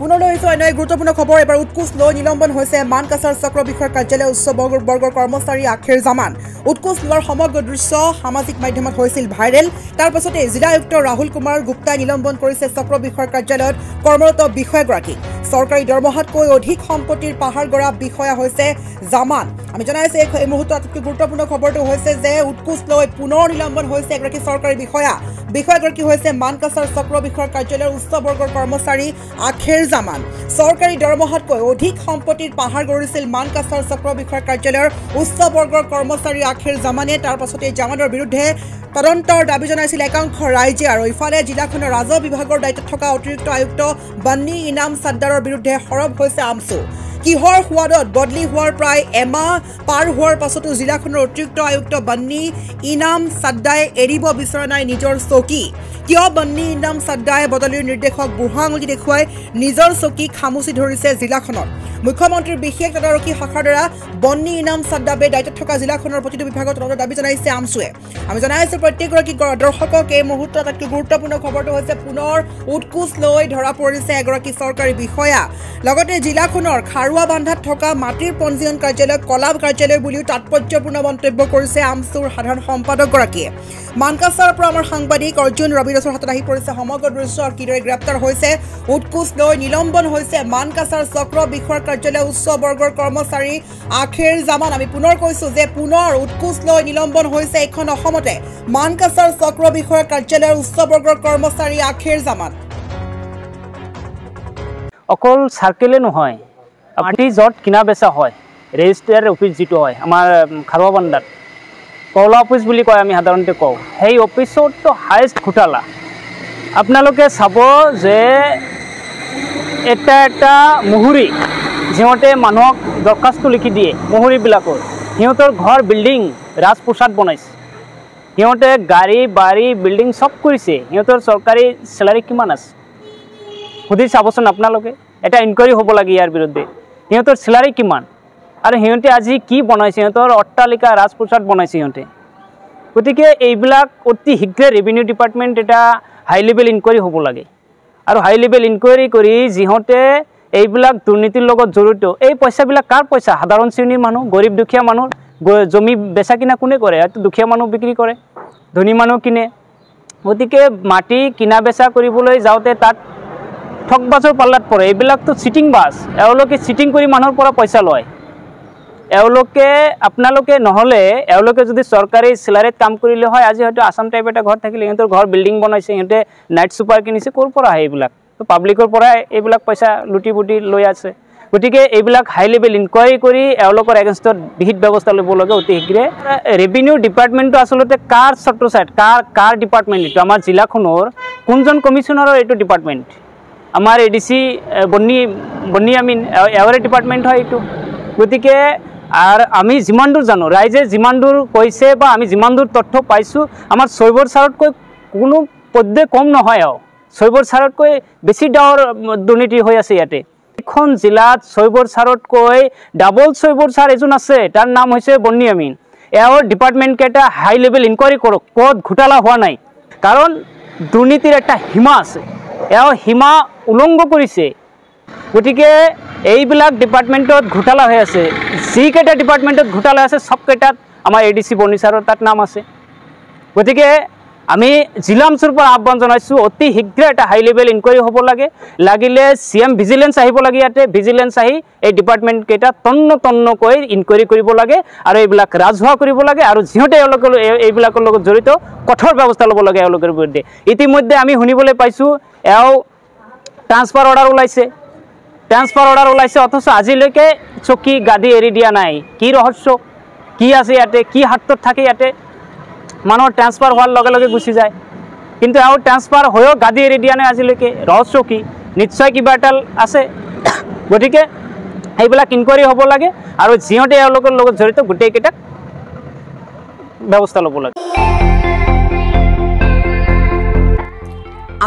পুনলৈ অন্য এক গুৰুত্বপূৰ্ণ খবৰ এবাৰ উৎকোচ লৈ নিলম্বন হৈছে মানকাছাৰ চক্ৰ বিষয়ৰ কাৰ্যালয় উচ্চ বৰ্গৰ কৰ্মচাৰী আখিৰ জামান উৎকোচ লোৱাৰ সমগ্ৰ দৃশ্য সামাজিক মাধ্যমত হৈছিল ভাইৰেল তাৰ পাছতে জিলা আয়ুক্ত ৰাহুল কুমাৰ গুপ্তাই নিলম্বন কৰিছে চক্ৰ বিষয়ৰ কাৰ্যালয়ত কৰ্মৰত বিষয়াগৰাকীক চৰকাৰী দৰমহাতকৈ অধিক সম্পত্তিৰ পাহাৰ গৰা বিষয়া হৈছে জামান আমি জনাইছো এই মুহূৰ্তত আটাইতকৈ গুৰুত্বপূৰ্ণ খবৰটো হৈছে যে উৎকোচ লৈ পুনৰ নিলম্বন হৈছে এগৰাকী চৰকাৰী বিষয়াগৰাকী হৈছে মানকাছাৰ চক্ৰ বিষয়ৰ কাৰ্যালয়ৰ উচ্চ বৰ্গৰ কৰ্মচাৰী আখিৰ জামান চৰকাৰী দৰমহাতকৈ অধিক সম্পত্তিৰ পাহাৰ গৰিছিল মানকাছাৰ চক্ৰ বিষয়ৰ কাৰ্যালয়ৰ উচ্চ বৰ্গৰ কৰ্মচাৰী আখিৰ জামানে তাৰ পাছতে জামানৰ বিৰুদ্ধে তদন্তৰ দাবী জনাইছিল একাংশ ৰাইজে আৰু ইফালে জিলাখনৰ ৰাজহ বিভাগৰ দায়িত্বত থকা অতিৰিক্ত আয়ুক্ত বান্নী ইনাম সাদ্দাৰৰ বিৰুদ্ধে সৰব হৈছে আমচু কিহৰ সোৱাদত বদলি হোৱাৰ প্ৰায় এমাহ পাৰ হোৱাৰ পাছতো জিলাখনৰ অতিৰিক্ত আয়ুক্ত বান্নী ইনাম সাদ্দাই এৰিব বিচৰা নাই নিজৰ চকী কিয় বান্নী ইনাম সাদ্দাই বদলিৰ নিৰ্দেশক বুঢ়া আঙুলি দেখুৱাই নিজৰ চকী খামুচি ধৰিছে জিলাখনত মুখ্যমন্ত্ৰীৰ বিশেষ তদাৰকী শাখাৰ দ্বাৰা বন্নী ইনাম সাদ্দাবে দায়িত্বত থকা জিলাখনৰ প্ৰতিটো বিভাগত তদন্তৰ দাবী জনাইছে আমচুৱে আমি জনাইছো প্ৰত্যেকগৰাকী দৰ্শকক এই মুহূৰ্তত আটাইতকৈ গুৰুত্বপূৰ্ণ খবৰটো হৈছে পুনৰ উৎকোচ লৈ ধৰা পৰিছে এগৰাকী চৰকাৰী বিষয়া লগতে জিলাখনৰ খাৰুৱা বান্ধাত থকা মাটিৰ পঞ্জীয়ন কাৰ্যালয় কলাব কাৰ্যালয় বুলিও তাৎপৰ্যপূৰ্ণ মন্তব্য কৰিছে আমচুৰ সাধাৰণ সম্পাদকগৰাকীয়ে মানকাছাৰৰ পৰা আমাৰ সাংবাদিক অৰ্জুন ৰবিদাসৰ হাতত আহি পৰিছে সমগ্ৰ দৃশ্য কিদৰে গ্ৰেপ্তাৰ হৈছে উৎকোচ লৈ নিলম্বন হৈছে মানকাছাৰ চক্ৰ বিষয়ৰ কাৰ্যালয় উচ্চ বৰ্গৰ কৰ্মচাৰী আখিৰ জামান আমি পুনৰ কৈছো যে পুনৰ উৎকোচ লৈ নিলম্বন হৈছে এখন অসমতে মানকাছাৰ চক্ৰ বিষয়ৰ কাৰ্যালয়ৰ উচ্চ বৰ্গৰ কৰ্মচাৰী আখিৰ জামান অকল সাৰ্কেলে নহয় মাটি য'ত কিনা বেচা হয় ৰেজিষ্টাৰ অফিচ যিটো হয় আমাৰ খাৰুৱা বান্ধাত কলা অফিচ বুলি কয় আমি সাধাৰণতে কওঁ সেই অফিচতো হাইষ্ট ঘোটালা আপোনালোকে চাব যে এটা মুহুৰি যিহঁতে মানুহক দৰখাস্ত লিখি দিয়ে মুহুৰিবিলাকৰ সিহঁতৰ ঘৰ বিল্ডিং ৰাজপ্ৰসাদ বনাইছে সিহঁতে গাড়ী বাৰী বিল্ডিং চব কৰিছে সিহঁতৰ চৰকাৰী চেলাৰী কিমান আছে সুধি চাবচোন আপোনালোকে এটা ইনকুৱাৰী হ'ব লাগে ইয়াৰ বিৰুদ্ধে সিহঁতৰ চেলাৰী কিমান আৰু সিহঁতে আজি কি বনাইছে সিহঁতৰ অট্টালিকা ৰাজপ্ৰসাদ বনাইছে সিহঁতে গতিকে এইবিলাক অতি শীঘ্ৰে ৰেভিনিউ ডিপাৰ্টমেণ্ট এটা হাই লেভেল ইনকুৱাৰী হ'ব লাগে আৰু হাই লেভেল ইনকুৱাৰী কৰি যিহঁতে এইবিলাক দুৰ্নীতিৰ লগত জড়িত এই পইচাবিলাক কাৰ পইচা সাধাৰণ শ্ৰেণীৰ মানুহ গৰীব দুখীয়া মানুহ জমি বেচা কিনা কোনে কৰে হয়তো দুখীয়া মানুহ বিক্ৰী কৰে ধনী মানুহ কিনে গতিকে মাটি কিনা বেচা কৰিবলৈ যাওঁতে তাত ঠকবাজৰ পাল্লাত পৰে এইবিলাকতো চিটিং বাছ এওঁলোকে চিটিং কৰি মানুহৰ পৰা পইচা লয় এওঁলোকে আপোনালোকে নহ'লে এওঁলোকে যদি চৰকাৰী চেলাৰীত কাম কৰিলে হয় আজি হয়তো আসাম টাইপ এটা ঘৰ থাকিলে সিহঁতৰ ঘৰ বিল্ডিং বনাইছে সিহঁতে নাইট ছুপাৰ কিনিছে ক'ৰ পৰা আহে এইবিলাক তো পাব্লিকৰ পৰা এইবিলাক পইচা লুটি বুটি লৈ আছে গতিকে এইবিলাক হাই লেভেল ইনকুৱাৰী কৰি এওঁলোকৰ এগেইনষ্টত বিহিত ব্যৱস্থা ল'ব লাগে অতি শীঘ্ৰে ৰেভিনিউ ডিপাৰ্টমেণ্টটো আচলতে কাৰ ছত্ৰছায়াত কাৰ ডিপাৰ্টমেণ্ট এইটো আমাৰ জিলাখনৰ কোনজন কমিশ্যনাৰৰ এইটো ডিপাৰ্টমেণ্ট আমাৰ এডিচি বন্নী আমিন এওঁৰে ডিপাৰ্টমেণ্ট হয় এইটো গতিকে আৰু আমি যিমান দূৰ জানো ৰাইজে যিমান দূৰ কৈছে বা আমি যিমান দূৰ তথ্য পাইছোঁ আমাৰ শৈবৰ ছাৰতকৈ কোনো পদ্যে কম নহয় আৰু শৈবৰ ছাৰতকৈ বেছি ডাঙৰ দুৰ্নীতি হৈ আছে ইয়াতে এখন জিলাত শৈবৰ ছাৰতকৈ ডাবল শৈবৰ ছাৰ এজন আছে তাৰ নাম হৈছে বন্নী আমিন এওঁৰ ডিপাৰ্টমেণ্টকেইটা হাই লেভেল ইনকুৱাৰী কৰক ক'ত ঘোটালা হোৱা নাই কাৰণ দুৰ্নীতিৰ এটা সীমা আছে এওঁ সীমা উলংঘ কৰিছে গতিকে এইবিলাক ডিপাৰ্টমেণ্টত ঘোটালা হৈ আছে যিকেইটা ডিপাৰ্টমেণ্টত ঘোটালা আছে সবকেইটাত আমাৰ এডিচি বন্নী ছাৰৰ তাত নাম আছে গতিকে আমি জিলা অঞ্চলৰ পৰা আহ্বান জনাইছোঁ অতি শীঘ্ৰে এটা হাই লেভেল ইনকুৱাৰী হ'ব লাগে লাগিলে CM ভিজিলেন্স আহিব লাগে ইয়াতে ভিজিলেন্স আহি এই ডিপাৰ্টমেণ্টকেইটা তন্নকৈ ইনকুৱাৰী কৰিব লাগে আৰু এইবিলাক ৰাজহুৱা কৰিব লাগে আৰু যিহঁতে এইবিলাকৰ লগত জড়িত কঠোৰ ব্যৱস্থা ল'ব লাগে এওঁলোকৰ বিৰুদ্ধে ইতিমধ্যে আমি শুনিবলৈ পাইছোঁ এওঁ ট্ৰান্সফাৰ অৰ্ডাৰ ওলাইছে অথচ আজিলৈকে চকী গাদী এৰি দিয়া নাই কি ৰহস্য কি আছে ইয়াতে কি হাতত থাকে ইয়াতে মানুহৰ ট্ৰান্সফাৰ হোৱাৰ লগে লগে গুচি যায় কিন্তু এওঁ ট্ৰান্সফাৰ হৈও গাদী এৰি দিয়া নাই আজিলৈকে ৰহস্য কি নিশ্চয় কিবা এটা আছে গতিকে এইবিলাক ইনকুৱাৰী হ'ব লাগে আৰু যিহঁতে এওঁলোকৰ লগত জড়িত গোটেইকেইটাক ব্যৱস্থা ল'ব লাগে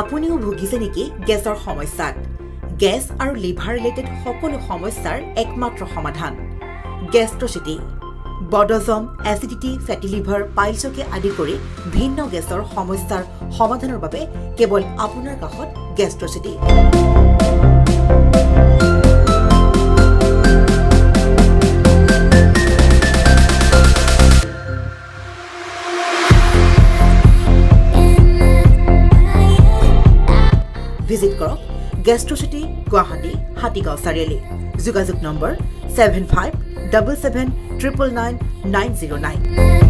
আপুনিও ভুগিছে নেকি গেছৰ সমস্যাত গেছ আৰু লিভাৰ ৰিলেটেড সকলো সমস্যাৰ একমাত্ৰ সমাধান গেষ্ট্ৰচিটি বডজম এচিডিটি ফেটি লিভাৰ পাইলছকে আদি কৰি ভিন্ন গেছৰ সমস্যাৰ সমাধানৰ বাবে কেৱল আপোনাৰ কাষত গেষ্ট্ৰচিটি ভিজিট কৰক গেষ্ট্ৰচিটি গুৱাহাটী হাতীগাঁও চাৰিআলি যোগাযোগ নম্বৰ 7577999909